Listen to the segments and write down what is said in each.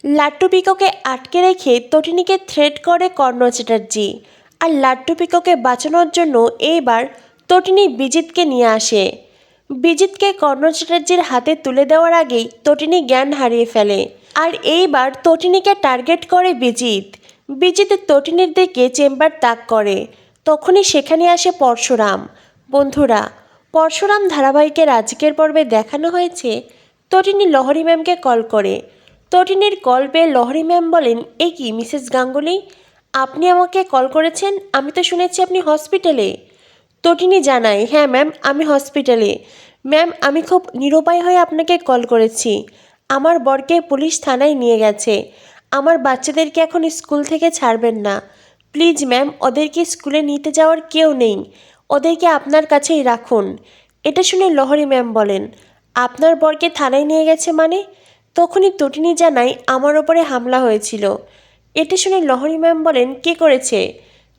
লাট্টু পিকোকে আটকে রেখে তটিনীকে থ্রেট করে কর্ণ চ্যাটার্জি। আর লাট্টু পিকোকে বাঁচানোর জন্য এইবার তটিনী বিজিতকে নিয়ে আসে। বিজিতকে কর্ণ চ্যাটার্জির হাতে তুলে দেওয়ার আগেই তটিনী জ্ঞান হারিয়ে ফেলে। আর এইবার তটিনীকে টার্গেট করে বিজিত। বিজিত তটিনীর দিকে চেম্বার তাক করে। তখনই সেখানে আসে পরশুরাম। বন্ধুরা, পরশুরাম ধারাবাহিকের আজকের পর্বে দেখানো হয়েছে তটিনী লহরী ম্যামকে কল করে। তটিনীর কল পেয়ে লহরী ম্যাম বলেন, এ কি মিসেস গাঙ্গুলি, আপনি আমাকে কল করেছেন? আমি তো শুনেছি আপনি হসপিটালে। তটিনী জানায়, হ্যাঁ ম্যাম, আমি হসপিটালে। ম্যাম, আমি খুব নিরুপায় হয়ে আপনাকে কল করেছি। আমার বরকে পুলিশ থানায় নিয়ে গেছে। আমার বাচ্চাদেরকে এখন স্কুল থেকে ছাড়বেন না। প্লিজ ম্যাম, ওদেরকে স্কুলে নিতে যাওয়ার কেউ নেই। ওদেরকে আপনার কাছেই রাখুন। এটা শুনে লহরী ম্যাম বলেন, আপনার বরকে থানায় নিয়ে গেছে মানে? তখনই তটিনী জানায়, আমার ওপরে হামলা হয়েছিল। এটা শুনে লহরী ম্যাম বলেন, কে করেছে?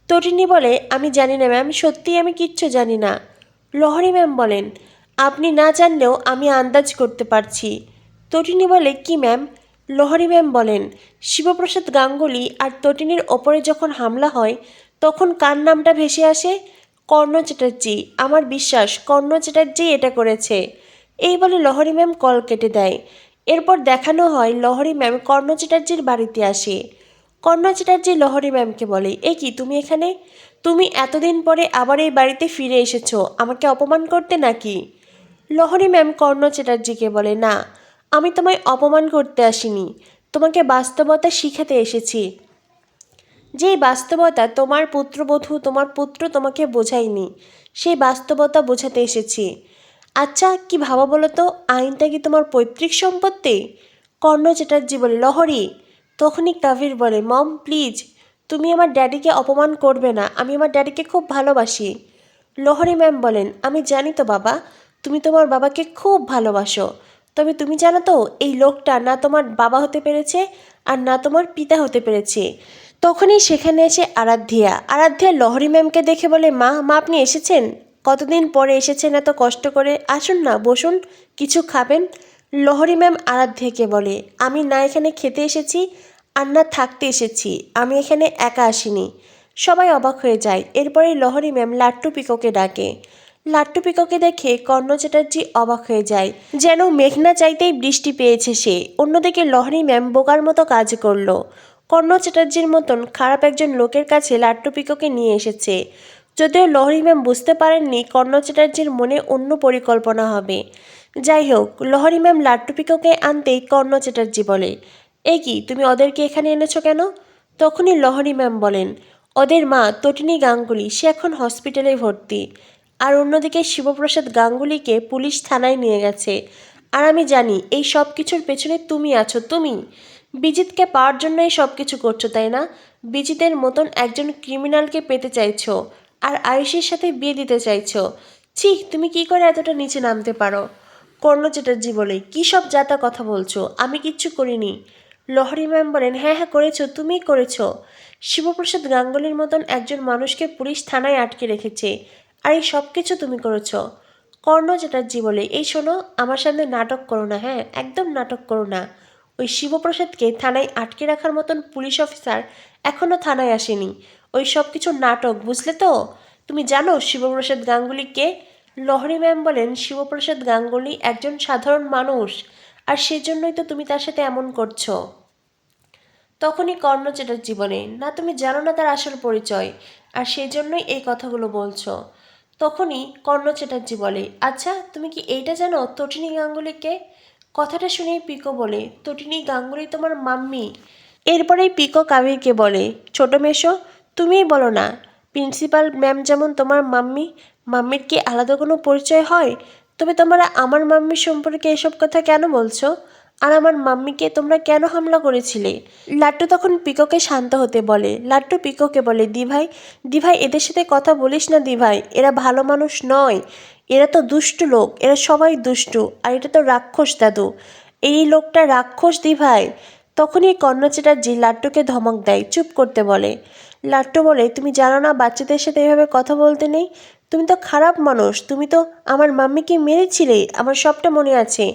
তটিনী বলে, আমি জানি না ম্যাম, সত্যিই আমি কিচ্ছু জানি না। লহরী ম্যাম বলেন, আপনি না জানলেও আমি আন্দাজ করতে পারছি। তটিনী বলে, কি ম্যাম? লহরী ম্যাম বলেন, শিবপ্রসাদ গাঙ্গুলি আর তটিনীর ওপরে যখন হামলা হয় তখন কার নামটা ভেসে আসে? কর্ণ চ্যাটার্জি। আমার বিশ্বাস কর্ণ চ্যাটার্জি এটা করেছে। এই বলে লহরী ম্যাম কল কেটে দেয়। এরপর দেখানো হয় লহরী ম্যাম কর্ণ চ্যাটার্জির বাড়িতে আসে। কর্ণ চ্যাটার্জি লহরী ম্যামকে বলে, এ কি তুমি এখানে? তুমি এতদিন পরে আবার এই বাড়িতে ফিরে এসেছো আমাকে অপমান করতে নাকি? লহরী ম্যাম কর্ণ চ্যাটার্জিকে বলে, না, আমি তোমায় অপমান করতে আসিনি, তোমাকে বাস্তবতা শিখাতে এসেছি। যেই বাস্তবতা তোমার পুত্রবধূ তোমার পুত্র তোমাকে বোঝায়নি, সেই বাস্তবতা বোঝাতে এসেছি। আচ্ছা, কি ভাবো বলো তো, আইনটা কি তোমার পৈতৃক সম্পত্তি? কর্ণ চ্যাটার্জি বলে, লহরী। তখনই কাভির বলে, মম প্লিজ, তুমি আমার ড্যাডিকে অপমান করবে না, আমি আমার ড্যাডিকে খুব ভালোবাসি। লহরী ম্যাম বলেন, আমি জানি তো বাবা, তুমি তোমার বাবাকে খুব ভালোবাসো। তবে তুমি জানো তো, এই লোকটা না তোমার বাবা হতে পেরেছে আর না তোমার পিতা হতে পেরেছে। তখনই সেখানে এসে আরাধ্যা লহরী ম্যামকে দেখে বলে, মা মা আপনি এসেছেন? কতদিন পরে এসেছেন এত কষ্ট করে, আসুন না বসুন, কিছু খাবেন। লহরী ম্যাম আরাধ্যাকে বলে, আমি না এখানে খেতে এসেছি আর না থাকতে এসেছি, আমি এখানে একা আসিনি। সবাই অবাক হয়ে যায়। এরপরেই লহরী ম্যাম লাট্টু পিকোকে ডাকে। লাট্টু পিকোকে দেখে কর্ণ চ্যাটার্জি অবাক হয়ে যায়, যেন মেঘনা চাইতেই বৃষ্টি পেয়েছে সে। অন্যদিকে লহরী ম্যাম বোকার মতো কাজ করলো। কর্ণ চ্যাটার্জির মতন খারাপ একজন লোকের কাছে লাট্টু পিকোকে নিয়ে এসেছে। যদিও লহরী ম্যাম বুঝতে পারেননি কর্ণ চ্যাটার্জির মনে অন্য পরিকল্পনা হবে। যাই হোক, লহরী ম্যাম লাট্টু পিকোকে আনতেই কর্ণ চ্যাটার্জি বলে, এ কি তুমি ওদেরকে এখানে এনেছো কেন? তখনই লহরী ম্যাম বলেন, ওদের মা তটিনী গাঙ্গুলি সে এখন হসপিটালে ভর্তি। আর অন্যদিকে শিবপ্রসাদ গাঙ্গুলিকে পুলিশ থানায় নিয়ে গেছে। আর আমি জানি এই সব কিছুর পেছনে তুমি আছো, তুমি বিজিতকে পাওয়ার জন্য এই সব কিছু করছো, তাই না? বিজিতের মতন একজন ক্রিমিনালকে পেতে চাইছো আর আয়ুষের সাথে বিয়ে দিতে চাইছো। ছি, তুমি কি করে এতটা নিচে নামতে পারো? কর্ণ চ্যাটার্জি বলে, কী সব যাতা কথা বলছো, আমি কিচ্ছু করিনি। লহরী ম্যাম বলেন, হ্যাঁ হ্যাঁ করেছো, তুমিই করেছো। শিবপ্রসাদ গাঙ্গুলির মতন একজন মানুষকে পুলিশ থানায় আটকে রেখেছে আর এই সব কিছু তুমি করেছো। কর্ণ চ্যাটার্জি বলে, এই শোনো, আমার সামনে নাটক করো না, হ্যাঁ একদম নাটক করো না। ওই শিবপ্রসাদকে থানায় আটকে রাখার মতন পুলিশ অফিসার এখনও থানায় আসেনি। ওই সব কিছু নাটক, বুঝলে তো? তুমি জানো শিবপ্রসাদ গাঙ্গুলি কে? লহরী ম্যাম বলেন, শিবপ্রসাদ গাঙ্গুলি একজন সাধারণ মানুষ, আর সেজন্যই তো তুমি তার সাথে এমন করছো। তখনই কর্ণ চ্যাটার্জি বলে, না তুমি জানো না তার আসল পরিচয়, আর সেই জন্যই এই কথাগুলো বলছো। তখনই কর্ণ চ্যাটার্জি বলে, আচ্ছা তুমি কি এইটা জানো তটিনী গাঙ্গুলিকে? কথাটা শুনেই পিকো বলে, তটিনী গাঙ্গুলি তোমার মাম্মি। এরপরেই পিকো কাবিরকে বলে, ছোট মেশো, তুমিই বলো না, প্রিন্সিপাল ম্যাম যেমন তোমার মাম্মি, মাম্মির কি আলাদা কোনো পরিচয় হয়? তবে তোমরা আমার মাম্মির সম্পর্কে এসব কথা কেন বলছো? আর আমার মাম্মিকে তোমরা কেন হামলা করেছিলে? লাট্টু তখন পিকোকে শান্ত হতে বলে। লাট্টু পিকোকে বলে, দিভাই দিভাই এদের সাথে কথা বলিস না দিভাই, এরা ভালো মানুষ নয়, এরা তো দুষ্টু লোক, এরা সবাই দুষ্টু, আর এটা তো রাক্ষস দাদু, এই লোকটা রাক্ষস দিভাই। তখনই কর্ণ চ্যাটার্জি লাট্টুকে ধমক দেয়, চুপ করতে বলে। লাট্টু বলে, তুমি জানো না বাচ্চাদের সাথে এভাবে কথা বলতে নেই, তুমি তো খারাপ মানুষ, তুমি তো আমার মাম্মিকে মেরেছিলে, আমার সবটা মনে আছে।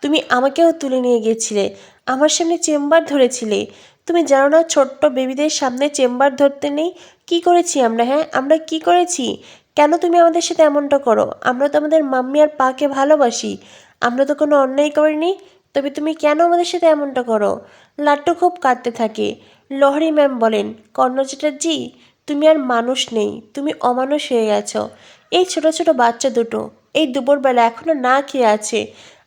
তুমি আমাকেও তুলে নিয়ে গিয়েছিলে, আমার সামনে চেম্বার ধরেছিলে। তুমি জানো না ছোট্ট বেবিদের সামনে চেম্বার ধরতে নেই? কি করেছি আমরা? হ্যাঁ, আমরা কি করেছি? কেন তুমি আমাদের সাথে এমনটা করো? আমরা তো আমাদের মাম্মি আর পাকে ভালোবাসি, আমরা তো কোনো অন্যায় করিনি। তবে তুমি কেন আমাদের সাথে এমনটা করো? লাট্টু খুব কাঁদতে থাকে। লহরী ম্যাম বলেন, কর্ণ চ্যাটার্জি, তুমি আর মানুষ নেই, তুমি অমানুষ হয়ে গেছো। এই ছোট ছোট বাচ্চা দুটো এই দুপুরবেলা এখনো না খেয়ে আছে,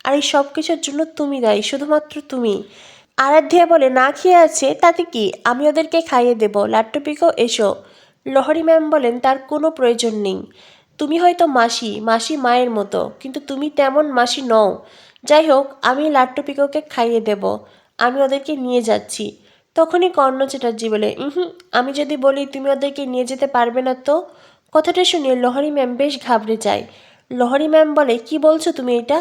আর এই সব কিছুর জন্য তুমি দায়ী, শুধুমাত্র তুমি। আরাধ্যা বলে, না খেয়ে আছে তাতে কি, আমি ওদেরকে খাইয়ে দেব। লাট্টু পিকো এসো। লহরী ম্যাম বলেন, তার কোনো প্রয়োজন নেই। তুমি হয়তো মাসি, মাসি মায়ের মতো, কিন্তু তুমি তেমন মাসি নও। যাই হোক, আমি লাট্টু পিকোকে খাইয়ে দেব, আমি ওদেরকে নিয়ে যাচ্ছি। তখনই কর্ণ চ্যাটার্জি বলে, আমি যদি বলি তুমি ওদেরকে নিয়ে যেতে পারবে না তো? কথাটা শুনে লহরী ম্যাম বেশ ঘাবড়ে যায়। লহরী ম্যাম বলে, কি বলছো তুমি এটা?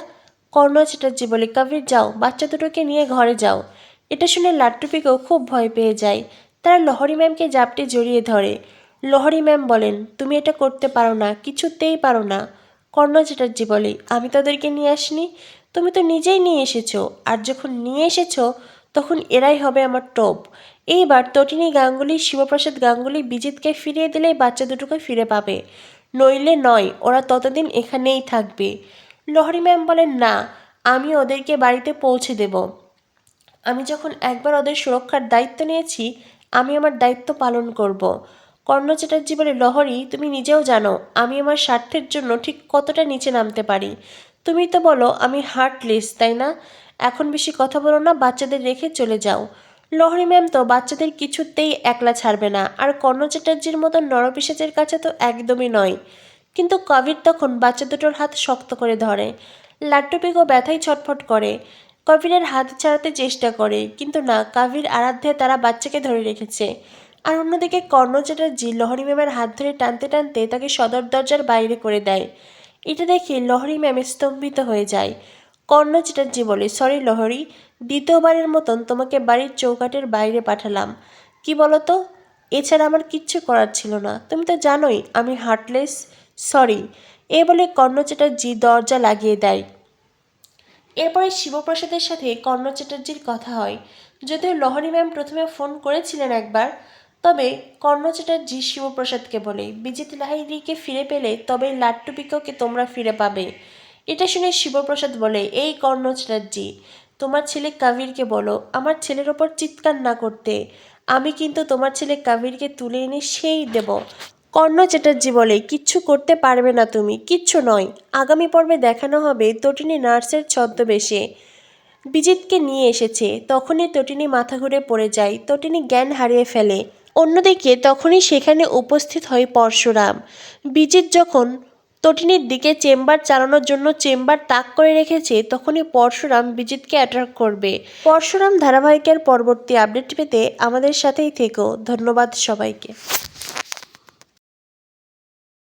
কর্ণ চ্যাটার্জি বলে, কবির যাও, বাচ্চা দুটোকে নিয়ে ঘরে যাও। এটা শুনে লাট্টু পিকো খুব ভয় পেয়ে যায়। তারা লহরী ম্যামকে জাপটে জড়িয়ে ধরে। লহরী ম্যাম বলেন, তুমি এটা করতে পারো না, কিছুতেই পারো না। কর্ণ চ্যাটার্জি বলে, আমি তাদেরকে নিয়ে আসিনি, তুমি তো নিজেই নিয়ে এসেছো, আর যখন নিয়ে এসেছো তখন এরাই হবে আমার টোপ। এইবার তটিনী গাঙ্গুলি, শিবপ্রসাদ গাঙ্গুলি বিজিতকে ফিরিয়ে দিলেই বাচ্চা দুটোকে ফিরে পাবে, নইলে নয়, ওরা ততদিন এখানেই থাকবে। লহরী ম্যাম বলেন, না, আমি ওদেরকে বাড়িতে পৌঁছে দেব। আমি যখন একবার ওদের সুরক্ষার দায়িত্ব নিয়েছি, আমি আমার দায়িত্ব পালন করব। কর্ণ চ্যাটার্জি বলে, লহরী, তুমি নিজেও জানো আমি আমার স্বার্থের জন্য ঠিক কতটা নিচে নামতে পারি। তুমি তো বলো আমি হার্টলেস, তাই না? এখন বেশি কথা বলো না, বাচ্চাদের রেখে চলে যাও। লহরী ম্যাম তো বাচ্চাদের কিছুতেই একলা ছাড়বে না, আর কর্ণ চ্যাটার্জির মতো নরপিশাচের কাছে তো একদমই নয়। কিন্তু কবির তখন বাচ্চা দুটোর হাত শক্ত করে ধরে। লাট্টু পিকো ব্যথায় ছটফট করে, কবিরের হাত ছাড়াতে চেষ্টা করে, কিন্তু না, কবির আরাধ্যে তারা বাচ্চাকে ধরে রেখেছে। আর অন্যদিকে কর্ণ চ্যাটার্জি লহরী ম্যামের হাত ধরে টানতে টানতে তাকে সদর দরজার বাইরে করে দেয়। এটা দেখে লহরী ম্যাম স্তম্ভিত হয়ে যায়। কর্ণ চ্যাটার্জি বলে, সরি লহরী, দ্বিতীয়বারের মতন তোমাকে বাড়ির চৌকাঠের বাইরে পাঠালাম। কি বলো তো, এছাড়া আমার কিচ্ছু করার ছিল না, তুমি তো জানোই আমি হার্টলেস। সরি। এ বলে কর্ণ চ্যাটার্জি দরজা লাগিয়ে দেয়। এরপরে শিবপ্রসাদের সাথে কর্ণ চ্যাটার্জির কথা হয়। যদিও লহরী ম্যাম প্রথমে ফোন করেছিলেন একবার, তবে কর্ণ চ্যাটার্জি শিবপ্রসাদকে বলে, বিজিত লাহিড়িকে ফিরে পেলে তবে লাট্টু পিকোকে তোমরা ফিরে পাবে। এটা শুনে শিবপ্রসাদ বলে, এই কর্ণ চ্যাটার্জি, তোমার ছেলে কাবিরকে বলো আমার ছেলের ওপর চিৎকার না করতে, আমি কিন্তু তোমার ছেলে কাবিরকে তুলে এনে সেই দেব। কর্ণ চ্যাটার্জি বলে, কিচ্ছু করতে পারবে না তুমি, কিচ্ছু নয়। আগামী পর্বে দেখানো হবে তটিনী নার্সের ছদ্মবেশে বিজিতকে নিয়ে এসেছে। তখনই তটিনী মাথা ঘুরে পড়ে যায়, তটিনী জ্ঞান হারিয়ে ফেলে। অন্যদিকে তখনই সেখানে উপস্থিত হয় পরশুরাম। বিজিত যখন তটিনীর দিকে চেম্বার চালানোর জন্য চেম্বার তাক করে রেখেছে, তখনই পরশুরাম বিজিতকে অ্যাটাক করবে। পরশুরাম ধারাবাহিকের পরবর্তী আপডেট পেতে আমাদের সাথেই থেকো। ধন্যবাদ সবাইকে।